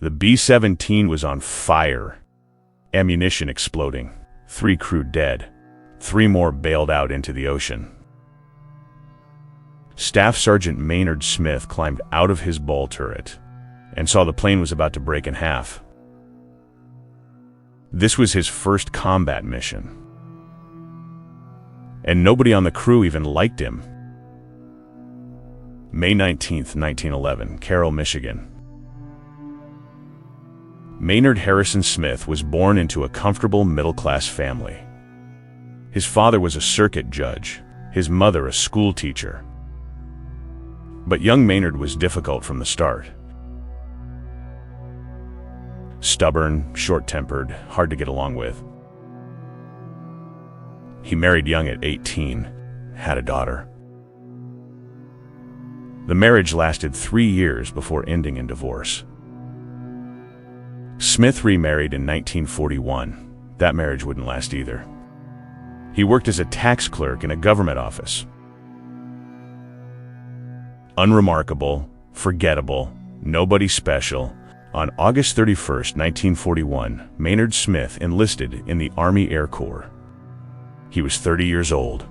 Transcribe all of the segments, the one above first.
The B-17 was on fire, ammunition exploding, 3 crew dead, 3 more bailed out into the ocean. Staff Sergeant Maynard Smith climbed out of his ball turret and saw the plane was about to break in half. This was his first combat mission, and nobody on the crew even liked him. May 19th, 1911, Carroll, Michigan. Maynard Harrison Smith was born into a comfortable middle-class family. His father was a circuit judge, his mother a school teacher. But young Maynard was difficult from the start. Stubborn, short-tempered, hard to get along with. He married young at 18, had a daughter. The marriage lasted 3 years before ending in divorce. Smith remarried in 1941. That marriage wouldn't last either. He worked as a tax clerk in a government office. Unremarkable, forgettable, nobody special. On August 31st, 1941, Maynard Smith enlisted in the Army Air Corps. He was 30 years old.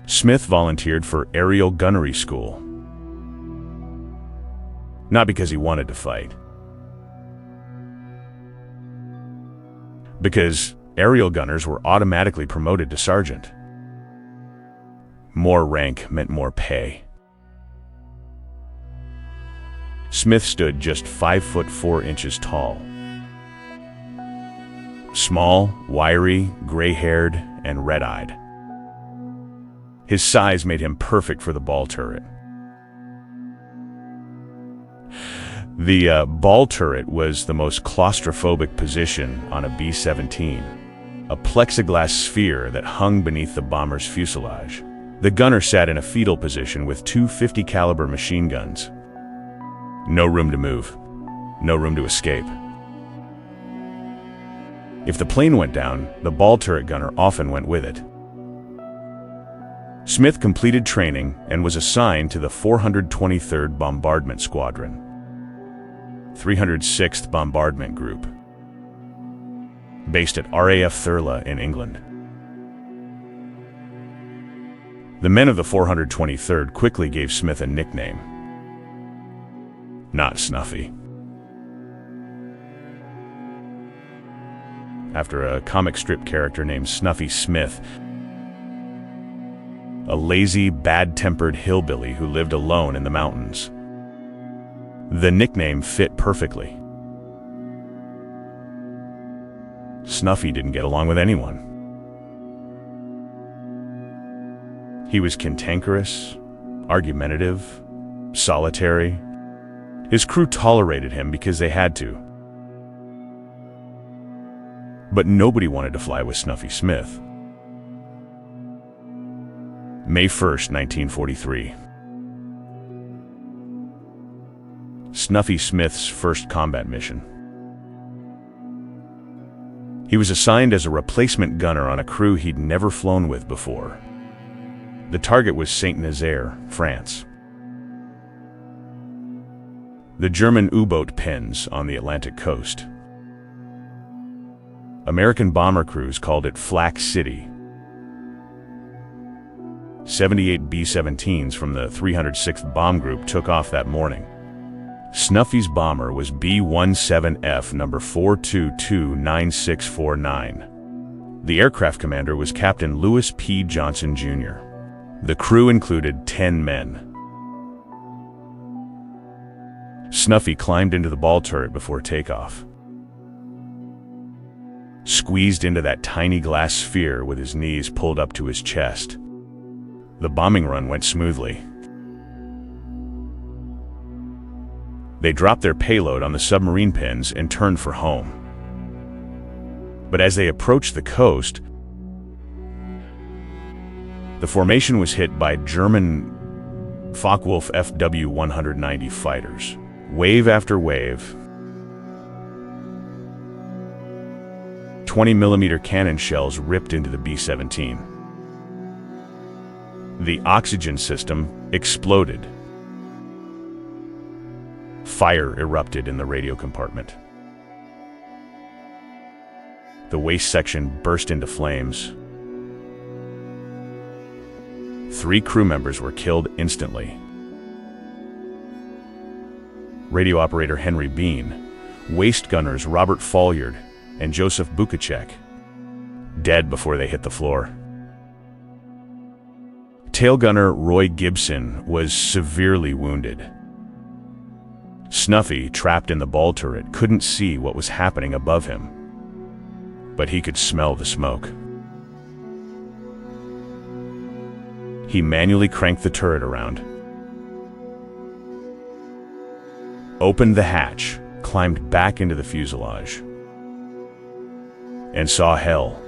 Smith volunteered for aerial gunnery school. Not because he wanted to fight. Because aerial gunners were automatically promoted to sergeant. More rank meant more pay. Smith stood just 5 foot 4 inches tall. Small, wiry, gray-haired, and red-eyed. His size made him perfect for the ball turret. The ball turret was the most claustrophobic position on a B-17, a plexiglass sphere that hung beneath the bomber's fuselage. The gunner sat in a fetal position with 2 .50 caliber machine guns. No room to move, no room to escape. If the plane went down, the ball turret gunner often went with it. Smith completed training and was assigned to the 423rd Bombardment Squadron, 306th Bombardment Group, based at RAF Thurles in England. The men of the 423rd quickly gave Smith a nickname. Not Snuffy. After a comic strip character named Snuffy Smith, a lazy, bad-tempered hillbilly who lived alone in the mountains. The nickname fit perfectly. Snuffy didn't get along with anyone. He was cantankerous, argumentative, solitary. His crew tolerated him because they had to. But nobody wanted to fly with Snuffy Smith. May 1st, 1943. Snuffy Smith's first combat mission. He was assigned as a replacement gunner on a crew he'd never flown with before. The target was Saint-Nazaire, France. The German U-boat pens on the Atlantic coast. American bomber crews called it Flak City. 78 B-17s from the 306th Bomb Group took off that morning. Snuffy's bomber was B-17F number 4229649. The aircraft commander was Captain Lewis P. Johnson, Jr. The crew included 10 men. Snuffy climbed into the ball turret before takeoff. Squeezed into that tiny glass sphere with his knees pulled up to his chest. The bombing run went smoothly. They dropped their payload on the submarine pens and turned for home. But as they approached the coast, the formation was hit by German Focke-Wulf FW-190 fighters. Wave after wave. 20mm cannon shells ripped into the B-17. The oxygen system exploded. Fire erupted in the radio compartment. The waist section burst into flames. 3 crew members were killed instantly. Radio operator Henry Bean, waist gunners Robert Folliard and Joseph Bukacek, dead before they hit the floor. Tail gunner Roy Gibson was severely wounded. Snuffy, trapped in the ball turret, couldn't see what was happening above him, but he could smell the smoke. He manually cranked the turret around, opened the hatch, climbed back into the fuselage, and saw hell.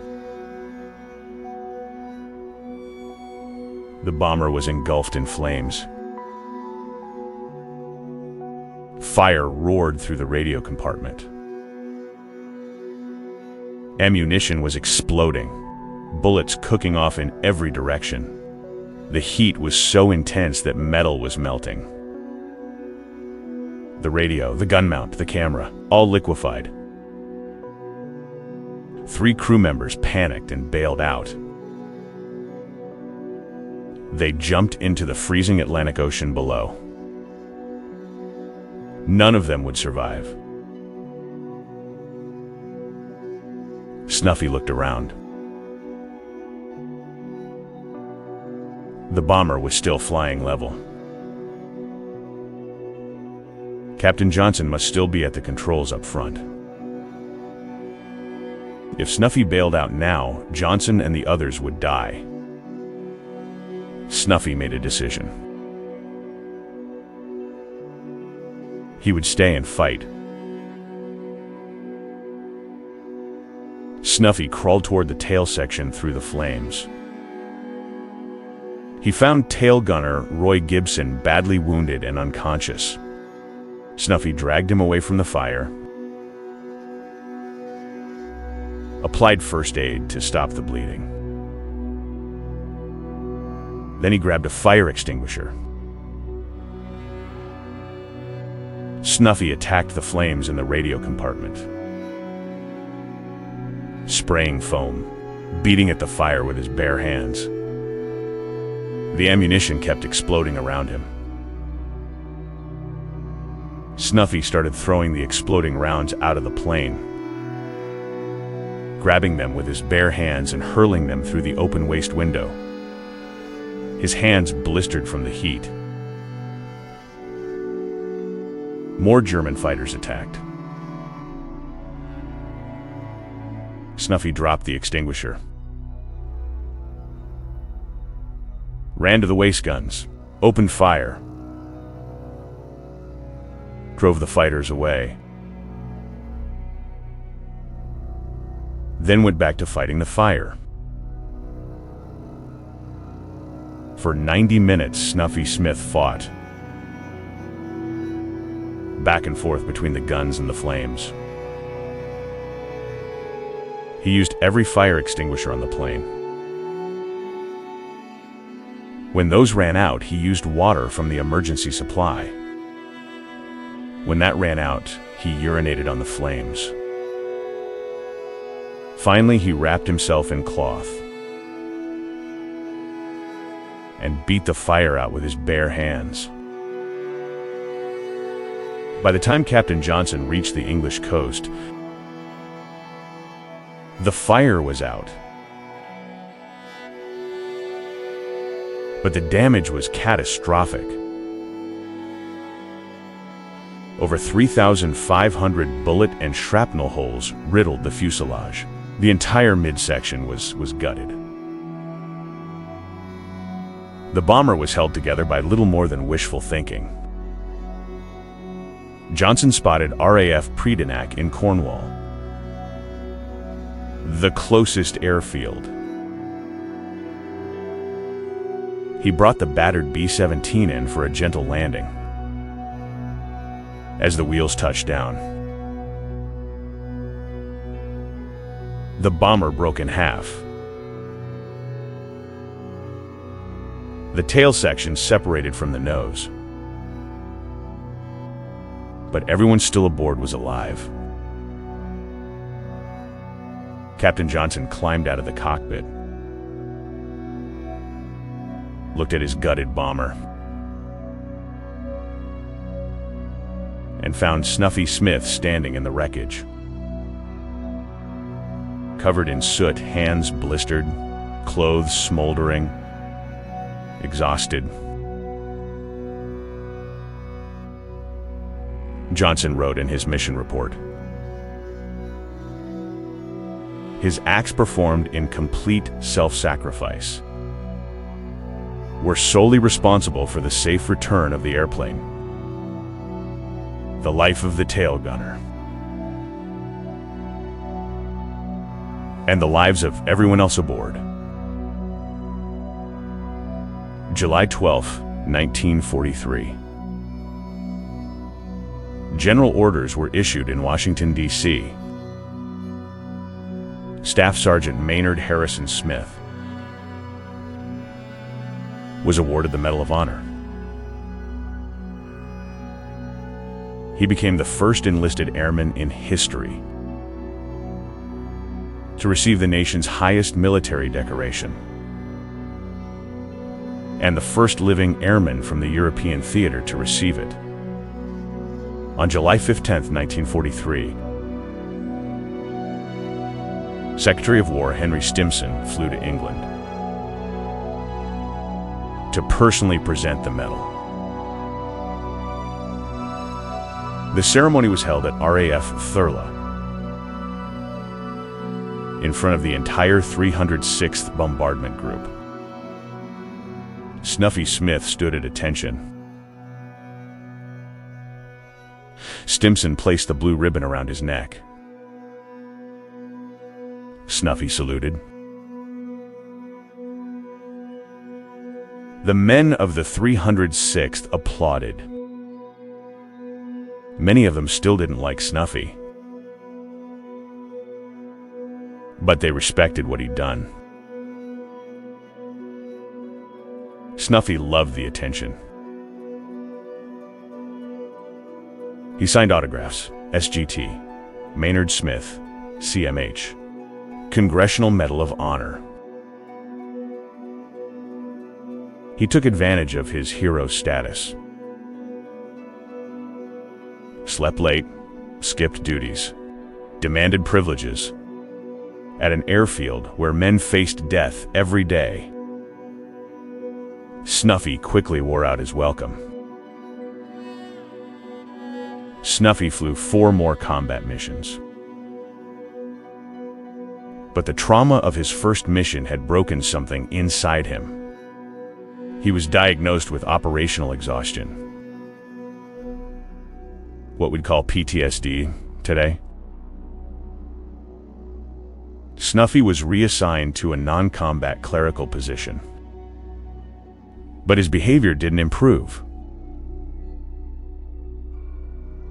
The bomber was engulfed in flames. Fire roared through the radio compartment. Ammunition was exploding, bullets cooking off in every direction. The heat was so intense that metal was melting. The radio, the gun mount, the camera, all liquefied. 3 crew members panicked and bailed out. They jumped into the freezing Atlantic Ocean below. None of them would survive. Snuffy looked around. The bomber was still flying level. Captain Johnson must still be at the controls up front. If Snuffy bailed out now, Johnson and the others would die. Snuffy made a decision. He would stay and fight. Snuffy crawled toward the tail section through the flames. He found tail gunner Roy Gibson badly wounded and unconscious. Snuffy dragged him away from the fire, applied first aid to stop the bleeding. Then he grabbed a fire extinguisher. Snuffy attacked the flames in the radio compartment, spraying foam, beating at the fire with his bare hands. The ammunition kept exploding around him. Snuffy started throwing the exploding rounds out of the plane, grabbing them with his bare hands and hurling them through the open waist window. His hands blistered from the heat. More German fighters attacked. Snuffy dropped the extinguisher, ran to the waist guns, opened fire, drove the fighters away, then went back to fighting the fire. For 90 minutes, Snuffy Smith fought, back and forth between the guns and the flames. He used every fire extinguisher on the plane. When those ran out, he used water from the emergency supply. When that ran out, he urinated on the flames. Finally, he wrapped himself in cloth and beat the fire out with his bare hands. By the time Captain Johnson reached the English coast, the fire was out. But the damage was catastrophic. Over 3,500 bullet and shrapnel holes riddled the fuselage. The entire midsection was gutted. The bomber was held together by little more than wishful thinking. Johnson spotted RAF Predenac in Cornwall, the closest airfield. He brought the battered B-17 in for a gentle landing. As the wheels touched down, the bomber broke in half. The tail section separated from the nose. but everyone still aboard was alive. Captain Johnson climbed out of the cockpit, looked at his gutted bomber, and found Snuffy Smith standing in the wreckage. Covered in soot, hands blistered, clothes smoldering, exhausted. Johnson wrote in his mission report, "His acts performed in complete self-sacrifice were solely responsible for the safe return of the airplane, the life of the tail gunner, and the lives of everyone else aboard." July 12, 1943. General orders were issued in Washington, D.C. Staff Sergeant Maynard Harrison Smith was awarded the Medal of Honor. He became the first enlisted airman in history to receive the nation's highest military decoration, and the first living airman from the European theater to receive it. On July 15, 1943, Secretary of War Henry Stimson flew to England to personally present the medal. The ceremony was held at RAF Thurlow, in front of the entire 306th Bombardment Group. Snuffy Smith stood at attention. Stimson placed the blue ribbon around his neck. Snuffy saluted. The men of the 306th applauded. Many of them still didn't like Snuffy, but they respected what he'd done. Snuffy loved the attention. He signed autographs, SGT, Maynard Smith, CMH, Congressional Medal of Honor. He took advantage of his hero status. Slept late, skipped duties, demanded privileges, at an airfield where men faced death every day. Snuffy quickly wore out his welcome. Snuffy flew 4 more combat missions. But the trauma of his first mission had broken something inside him. He was diagnosed with operational exhaustion, what we'd call PTSD today. Snuffy was reassigned to a non-combat clerical position, but his behavior didn't improve.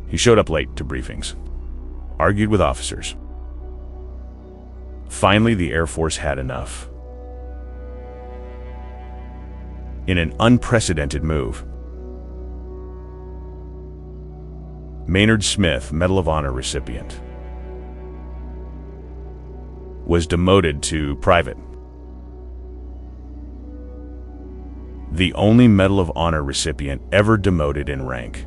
He showed up late to briefings, argued with officers. Finally, the Air Force had enough. In an unprecedented move, Maynard Smith, Medal of Honor recipient, was demoted to private. The only Medal of Honor recipient ever demoted in rank.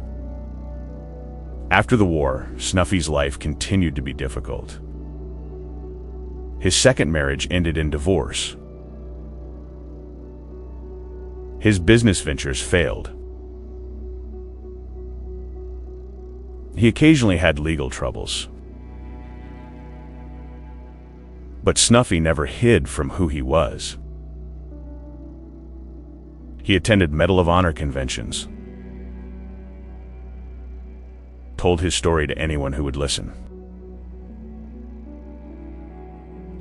After the war, Snuffy's life continued to be difficult. His second marriage ended in divorce. His business ventures failed. He occasionally had legal troubles. But Snuffy never hid from who he was. He attended Medal of Honor conventions, told his story to anyone who would listen.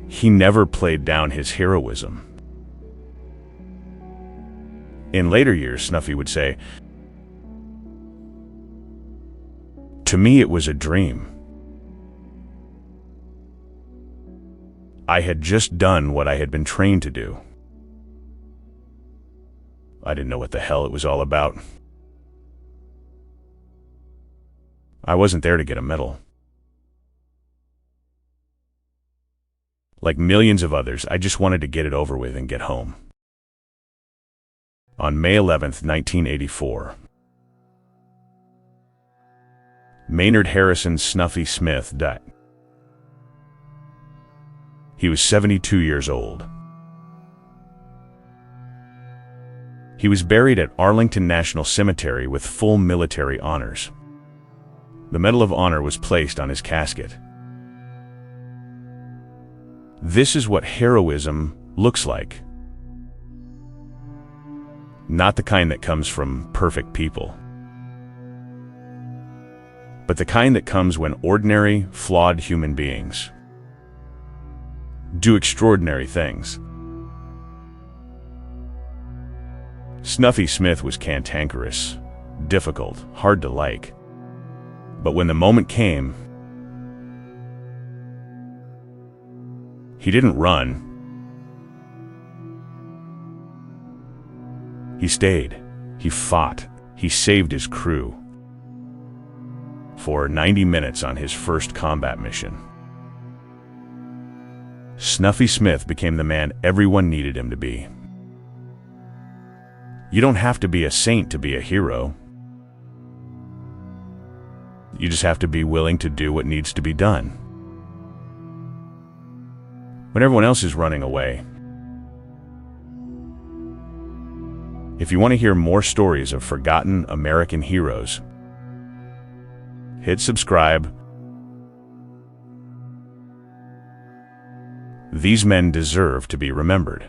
He never played down his heroism. In later years, Snuffy would say, "To me, it was a dream. I had just done what I had been trained to do. I didn't know what the hell it was all about. I wasn't there to get a medal. Like millions of others, I just wanted to get it over with and get home. On May 11th, 1984, Maynard Harrison Snuffy Smith died. He was 72 years old. He was buried at Arlington National Cemetery with full military honors. The Medal of Honor was placed on his casket. This is what heroism looks like. Not the kind that comes from perfect people, but the kind that comes when ordinary, flawed human beings do extraordinary things. Snuffy Smith was cantankerous, difficult, hard to like. But when the moment came, he didn't run. He stayed. He fought. He saved his crew for 90 minutes on his first combat mission. Snuffy Smith became the man everyone needed him to be. You don't have to be a saint to be a hero. You just have to be willing to do what needs to be done. When everyone else is running away. If you want to hear more stories of forgotten American heroes, hit subscribe. These men deserve to be remembered.